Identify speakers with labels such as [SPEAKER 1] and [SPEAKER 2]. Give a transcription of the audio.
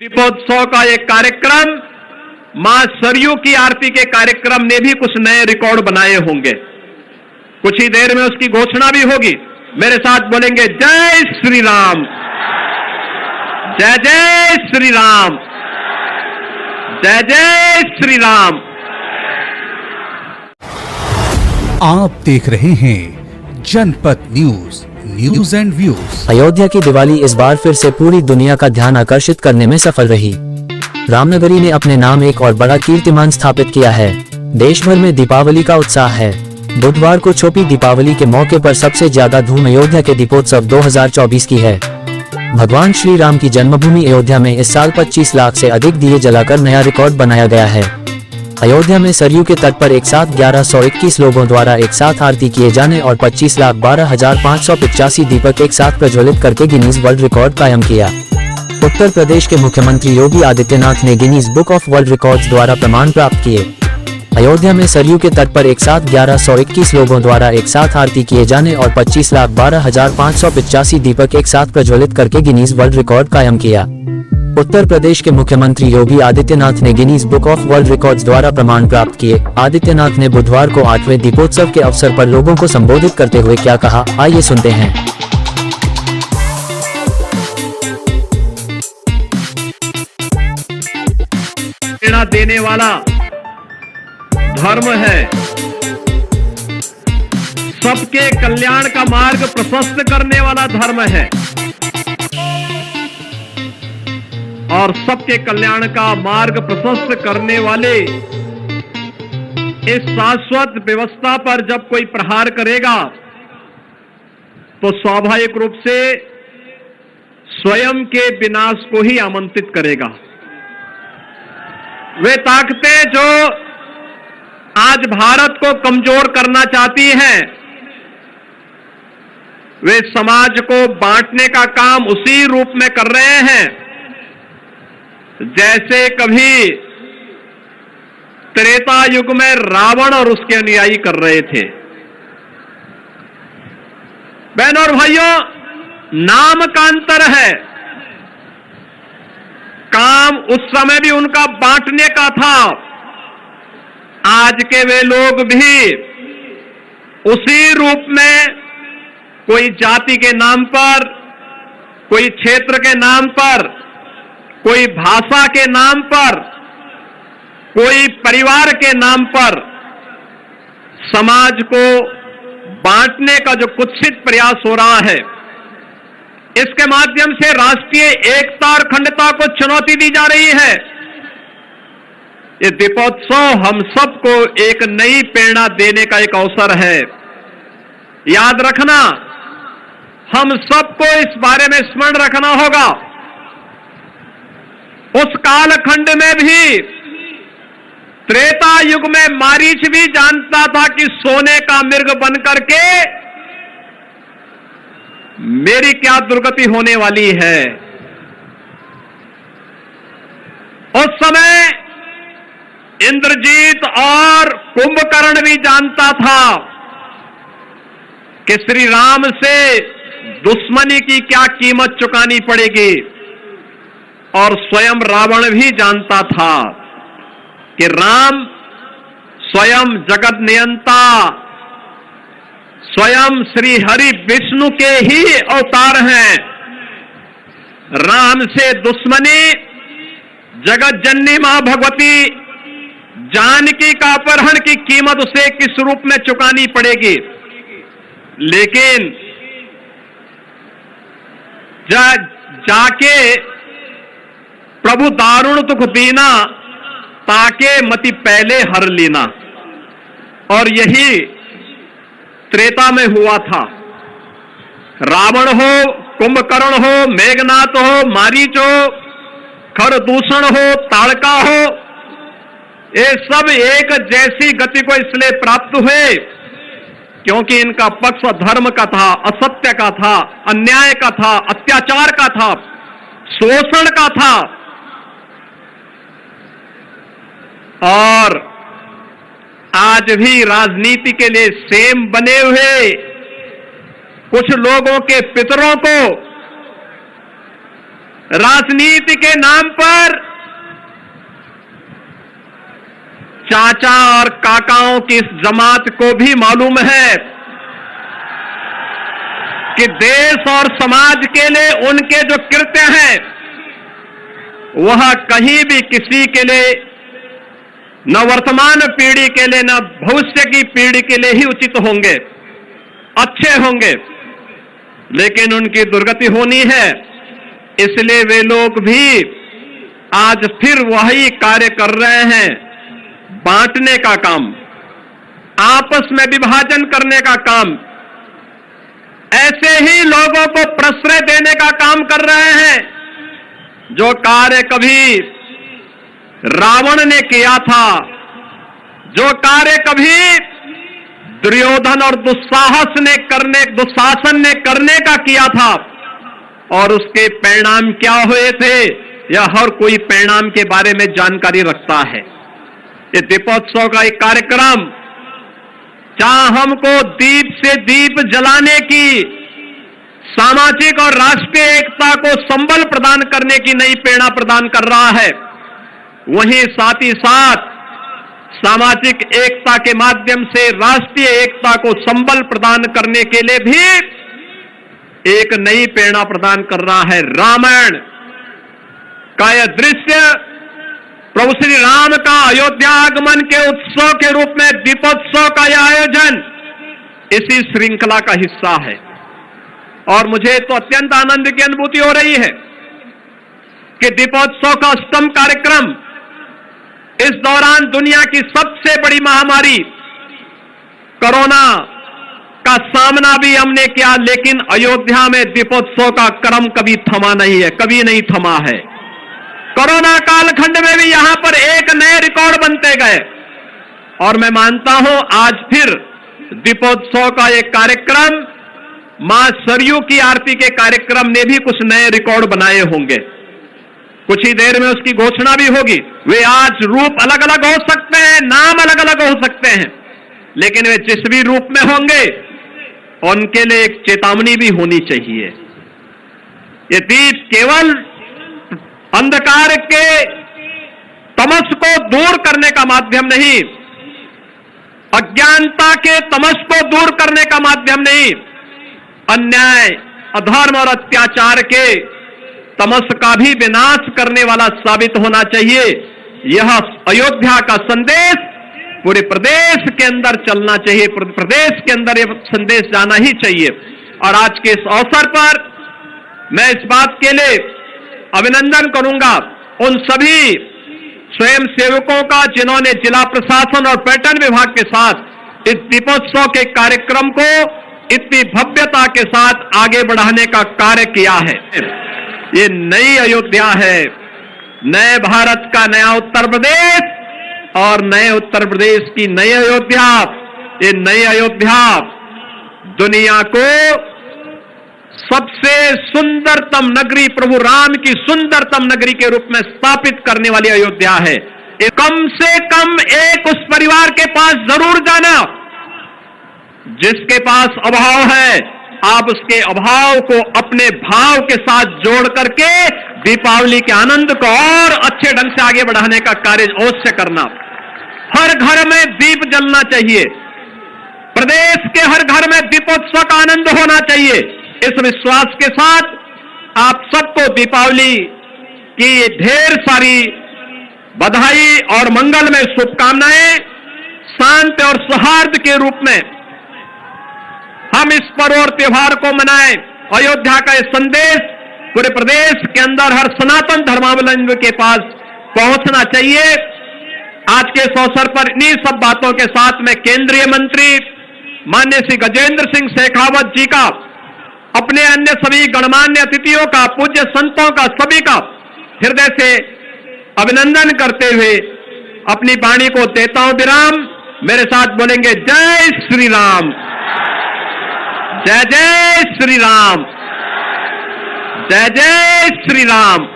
[SPEAKER 1] दीपोत्सव का एक कार्यक्रम मां सरयू की आरती के कार्यक्रम ने भी कुछ नए रिकॉर्ड बनाए होंगे। कुछ ही देर में उसकी घोषणा भी होगी। मेरे साथ बोलेंगे जय श्री राम, जय जय श्री राम, जय जय श्री राम।
[SPEAKER 2] आप देख रहे हैं जनपद news, news and views.
[SPEAKER 3] Ayodhya की दिवाली इस बार फिर से पूरी दुनिया का ध्यान आकर्षित करने में सफल रही। रामनगरी ने अपने नाम एक और बड़ा कीर्तिमान स्थापित किया है। देश भर में दीपावली का उत्साह है। बुधवार को छोटी दीपावली के मौके पर सबसे ज्यादा धूम अयोध्या के दीपोत्सव 2024 की है। भगवान श्री राम की जन्मभूमि अयोध्या में इस साल 25 लाख से अधिक दिए जलाकर नया रिकॉर्ड बनाया गया है। अयोध्या में सरयू के तट पर एक साथ 1121 लोगों द्वारा एक साथ आरती किए जाने और 25,12,585 दीपक एक साथ प्रज्वलित करके गिनीज वर्ल्ड रिकॉर्ड कायम किया। उत्तर प्रदेश के मुख्यमंत्री योगी आदित्यनाथ ने Guinness book of world records द्वारा प्रमाण प्राप्त किए। अयोध्या में सरयू के तट पर एक साथ 1121 लोगों द्वारा एक साथ आरती किए जाने और 25,12,585 दीपक एक साथ प्रज्वलित करके गिनीज वर्ल्ड रिकॉर्ड कायम किया। उत्तर प्रदेश के मुख्यमंत्री योगी आदित्यनाथ ने Guinness book of world records द्वारा प्रमाण प्राप्त किए। आदित्यनाथ ने बुधवार को 8वें दीपोत्सव के अवसर पर लोगों को संबोधित करते हुए क्या कहा, आइए सुनते हैं।
[SPEAKER 1] प्रेरणा देने वाला धर्म है, सबके कल्याण का मार्ग प्रशस्त करने वाला धर्म है और सबके कल्याण का मार्ग प्रशस्त करने वाले इस शाश्वत व्यवस्था पर जब कोई प्रहार करेगा तो स्वाभाविक रूप से स्वयं के विनाश को ही आमंत्रित करेगा। वे ताकतें जो आज भारत को कमजोर करना चाहती हैं, वे समाज को बांटने का काम उसी रूप में कर रहे हैं जैसे कभी त्रेता युग में रावण और उसके अनुयायी कर रहे थे। बहनों और भाइयों, नाम का अंतर है। काम उस समय भी उनका बांटने का था, आज के वे लोग भी उसी रूप में कोई जाति के नाम पर, कोई क्षेत्र के नाम पर, कोई भाषा के नाम पर, कोई परिवार के नाम पर समाज को बांटने का जो कुत्सित प्रयास हो रहा है, इसके माध्यम से राष्ट्रीय एकता और अखंडता को चुनौती दी जा रही है। ये दीपोत्सव हम सबको एक नई प्रेरणा देने का एक अवसर है। याद रखना, हम सबको इस बारे में स्मरण रखना होगा। उस कालखंड में भी, त्रेता युग में मारीच भी जानता था कि सोने का मृग बनकर के मेरी क्या दुर्गति होने वाली है। उस समय इंद्रजीत और कुंभकर्ण भी जानता था कि श्री राम से दुश्मनी की क्या कीमत चुकानी पड़ेगी, और स्वयं रावण भी जानता था कि राम स्वयं जगत नियंता, स्वयं श्री हरि विष्णु के ही अवतार हैं। राम से दुश्मनी जगत जननी मां भगवती जानकी का अपहरण की कीमत उसे किस रूप में चुकानी पड़ेगी। लेकिन जाके प्रभु दारुण दुख दीना, ताके मति पहले हर लेना, और यही त्रेता में हुआ था। रावण हो, कुंभकर्ण हो, मेघनाथ हो, मारीच हो, खरदूषण हो, ताड़का हो, ये सब एक जैसी गति को इसलिए प्राप्त हुए क्योंकि इनका पक्ष धर्म का था, असत्य का था, अन्याय का था, अत्याचार का था, शोषण का था। और आज भी राजनीति के लिए सेम बने हुए कुछ लोगों के पितरों को राजनीति के नाम पर चाचा और काकाओं की इस जमात को भी मालूम है कि देश और समाज के लिए उनके जो कृत्य हैं वह कहीं भी किसी के लिए, न वर्तमान पीढ़ी के लिए न भविष्य की पीढ़ी के लिए ही उचित होंगे, अच्छे होंगे, लेकिन उनकी दुर्गति होनी है। इसलिए वे लोग भी आज फिर वही कार्य कर रहे हैं, बांटने का काम, आपस में विभाजन करने का काम, ऐसे ही लोगों को प्रश्रय देने का काम कर रहे हैं जो कार्य कभी रावण ने किया था, जो कार्य कभी दुर्योधन और दुशासन ने करने का किया था, और उसके परिणाम क्या हुए थे यह हर कोई परिणाम के बारे में जानकारी रखता है। ये दीपोत्सव का एक कार्यक्रम जहां हमको दीप से दीप जलाने की, सामाजिक और राष्ट्रीय एकता को संबल प्रदान करने की नई प्रेरणा प्रदान कर रहा है, वहीं साथ ही साथ सामाजिक एकता के माध्यम से राष्ट्रीय एकता को संबल प्रदान करने के लिए भी एक नई प्रेरणा प्रदान कर रहा है। रामायण का यह दृश्य, प्रभु श्री राम का अयोध्या आगमन के उत्सव के रूप में दीपोत्सव का यह आयोजन इसी श्रृंखला का हिस्सा है, और मुझे तो अत्यंत आनंद की अनुभूति हो रही है कि दीपोत्सव का 8वां कार्यक्रम, इस दौरान दुनिया की सबसे बड़ी महामारी कोरोना का सामना भी हमने किया, लेकिन अयोध्या में दीपोत्सव का क्रम कभी थमा नहीं है, कभी नहीं थमा है। कोरोना कालखंड में भी यहां पर एक नए रिकॉर्ड बनते गए, और मैं मानता हूं आज फिर दीपोत्सव का एक कार्यक्रम, मां सरयू की आरती के कार्यक्रम ने भी कुछ नए रिकॉर्ड बनाए होंगे। कुछ ही देर में उसकी घोषणा भी होगी। वे आज रूप अलग अलग हो सकते हैं, नाम अलग अलग हो सकते हैं, लेकिन वे जिस भी रूप में होंगे उनके लिए एक चेतावनी भी होनी चाहिए। ये दीप केवल अंधकार के तमस को दूर करने का माध्यम नहीं, अज्ञानता के तमस को दूर करने का माध्यम नहीं, अन्याय, अधर्म और अत्याचार के तमस का भी विनाश करने वाला साबित होना चाहिए। यह अयोध्या का संदेश पूरे प्रदेश के अंदर चलना चाहिए, प्रदेश के अंदर यह संदेश जाना ही चाहिए। और आज के इस अवसर पर मैं इस बात के लिए अभिनंदन करूंगा उन सभी स्वयं सेवकों का जिन्होंने जिला प्रशासन और पर्यटन विभाग के साथ इस दीपोत्सव के कार्यक्रम को इतनी भव्यता के साथ आगे बढ़ाने का कार्य किया है। ये नई अयोध्या है, नए भारत का नया उत्तर प्रदेश और नए उत्तर प्रदेश की नई अयोध्या। ये नई अयोध्या दुनिया को सबसे सुंदरतम नगरी, प्रभु राम की सुंदरतम नगरी के रूप में स्थापित करने वाली अयोध्या है। ये कम से कम एक उस परिवार के पास जरूर जाना जिसके पास अभाव है, आप उसके अभाव को अपने भाव के साथ जोड़ करके दीपावली के आनंद को और अच्छे ढंग से आगे बढ़ाने का कार्य अवश्य करना। हर घर में दीप जलना चाहिए, प्रदेश के हर घर में दीपोत्सव का आनंद होना चाहिए। इस विश्वास के साथ आप सबको दीपावली की ढेर सारी बधाई और मंगलमय शुभकामनाएं। शांति और सौहार्द के रूप में हम इस पर्व और त्योहार को मनाएं। अयोध्या का यह संदेश पूरे प्रदेश के अंदर हर सनातन धर्मावलंबी के पास पहुंचना चाहिए। आज के इस अवसर पर इन्हीं सब बातों के साथ में केंद्रीय मंत्री माननीय श्री गजेंद्र सिंह शेखावत जी का, अपने अन्य सभी गणमान्य अतिथियों का, पूज्य संतों का, सभी का हृदय से अभिनंदन करते हुए अपनी वाणी को देता हूं विराम। मेरे साथ बोलेंगे जय श्री राम, जय जय श्री राम, जय जय श्री राम।